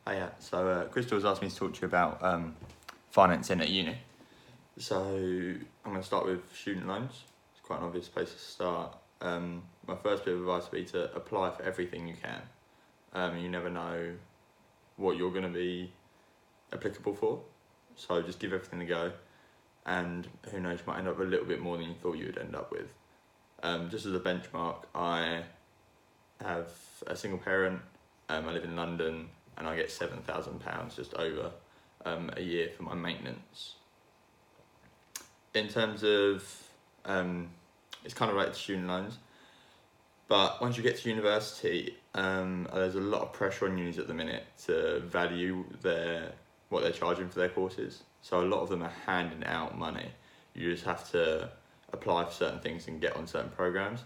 Yeah. So Crystal's asked me to talk to you about financing at uni. So I'm going to start with student loans. It's quite an obvious place to start. My first bit of advice would be to apply for everything you can. You never know what you're going to be applicable for, so just give everything a go, and who knows, you might end up with a little bit more than you thought you would end up with. Just as a benchmark, I have a single parent, I live in London, and I get £7,000 just over a year for my maintenance. In terms of, it's kind of like the student loans, but once you get to university, there's a lot of pressure on unis at the minute to value what they're charging for their courses. So a lot of them are handing out money. You just have to apply for certain things and get on certain programs.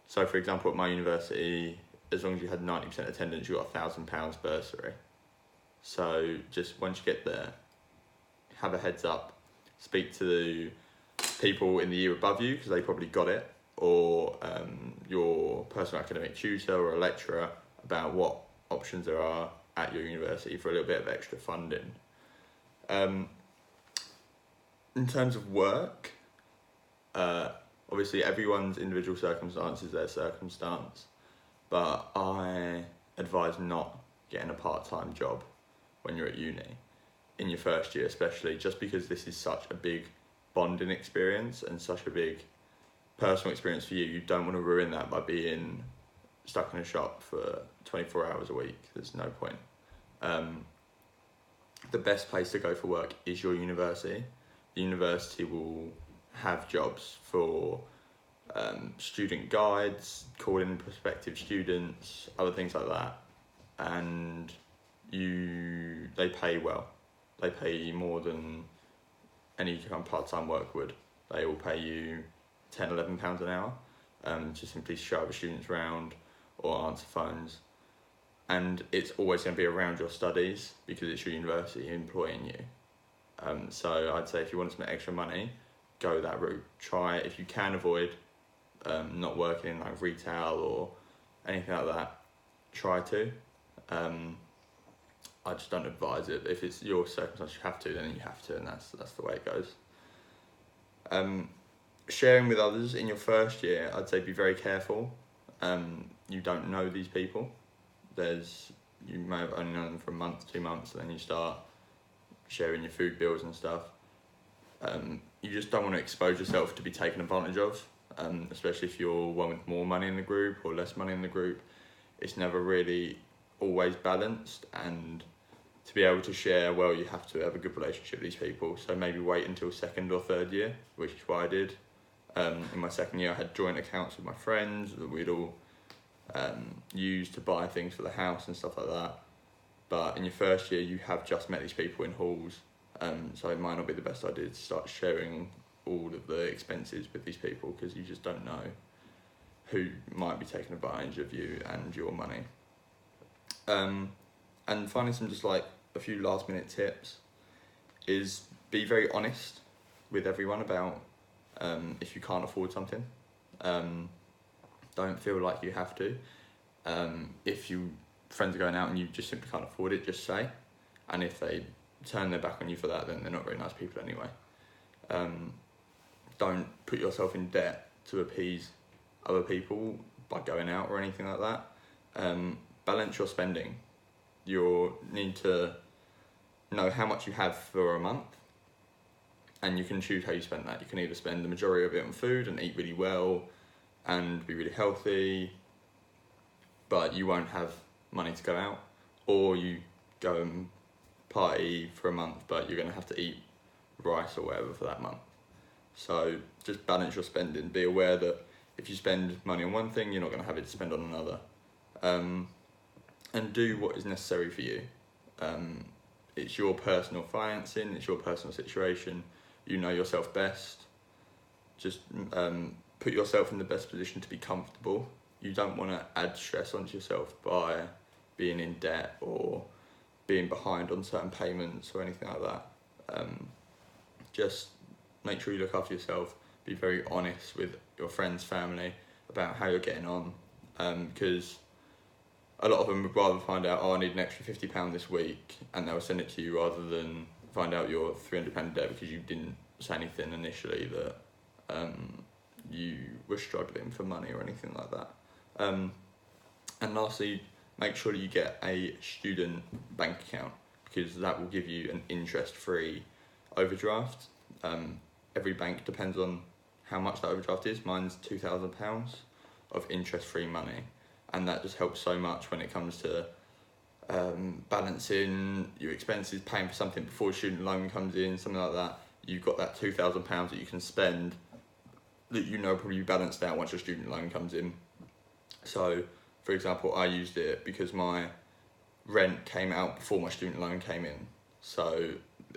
So for example, at my university, as long as you had 90% attendance, you got £1,000 bursary. So just once you get there, have a heads up, speak to the people in the year above you, because they probably got it, or your personal academic tutor or a lecturer about what options there are at your university for a little bit of extra funding. In terms of work, obviously everyone's individual circumstance is their circumstance, but I advise not getting a part-time job when you're at uni, in your first year especially, just because this is such a big bonding experience and such a big personal experience for you. You don't want to ruin that by being stuck in a shop for 24 hours a week. There's no point. The best place to go for work is your university. The university will have jobs for student guides, calling prospective students, other things like that, and they pay well. They pay more than any kind of part-time work would. They will pay you £10-11 an hour to simply show other students around or answer phones, and it's always going to be around your studies because it's your university employing you. So I'd say if you want some extra money, go that route. Try, if you can avoid not working in like retail or anything like that, try to. I just don't advise it. If it's your circumstance, you have to, then you have to, and that's the way it goes. Sharing with others in your first year, I'd say be very careful. You don't know these people. You may have only known them for a month, 2 months, and then you start sharing your food bills and stuff. You just don't want to expose yourself to be taken advantage of, especially if you're one with more money in the group or less money in the group. It's never really always balanced, and to be able to share well, you have to have a good relationship with these people. So maybe wait until second or third year, which is what I did. In my second year, I had joint accounts with my friends that we'd all use to buy things for the house and stuff like that. But in your first year, you have just met these people in halls, so it might not be the best idea to start sharing all of the expenses with these people, because you just don't know who might be taking advantage of you and your money. And finally, some just like a few last minute tips is be very honest with everyone about if you can't afford something. Don't feel like you have to. If your friends are going out and you just simply can't afford it, just say. And if they turn their back on you for that, then they're not very nice people anyway. Don't put yourself in debt to appease other people by going out or anything like that. Balance your spending. You need to know how much you have for a month, and you can choose how you spend that. You can either spend the majority of it on food and eat really well and be really healthy, but you won't have money to go out, or you go and party for a month, but you're going to have to eat rice or whatever for that month. So just balance your spending. Be aware that if you spend money on one thing, you're not going to have it to spend on another. And do what is necessary for you. It's your personal financing, it's your personal situation. You know yourself best. Just put yourself in the best position to be comfortable. You don't want to add stress onto yourself by being in debt or being behind on certain payments or anything like that. Just make sure you look after yourself. Be very honest with your friends, family about how you're getting on, because a lot of them would rather find out, oh, I need an extra £50 this week, and they'll send it to you rather than find out you're £300 in debt because you didn't say anything initially that you were struggling for money or anything like that. And lastly, make sure that you get a student bank account, because that will give you an interest-free overdraft. Every bank depends on how much that overdraft is. Mine's £2,000 of interest-free money, and that just helps so much when it comes to balancing your expenses, paying for something before a student loan comes in, something like that. You've got that £2,000 that you can spend that you know probably balanced out once your student loan comes in. So, for example, I used it because my rent came out before my student loan came in. So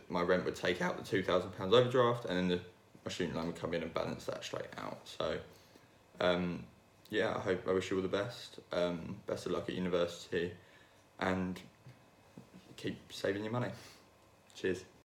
my rent would take out the £2,000 overdraft, and then my student loan would come in and balance that straight out. So, yeah, I wish you all the best. Best of luck at university, and keep saving your money. Cheers.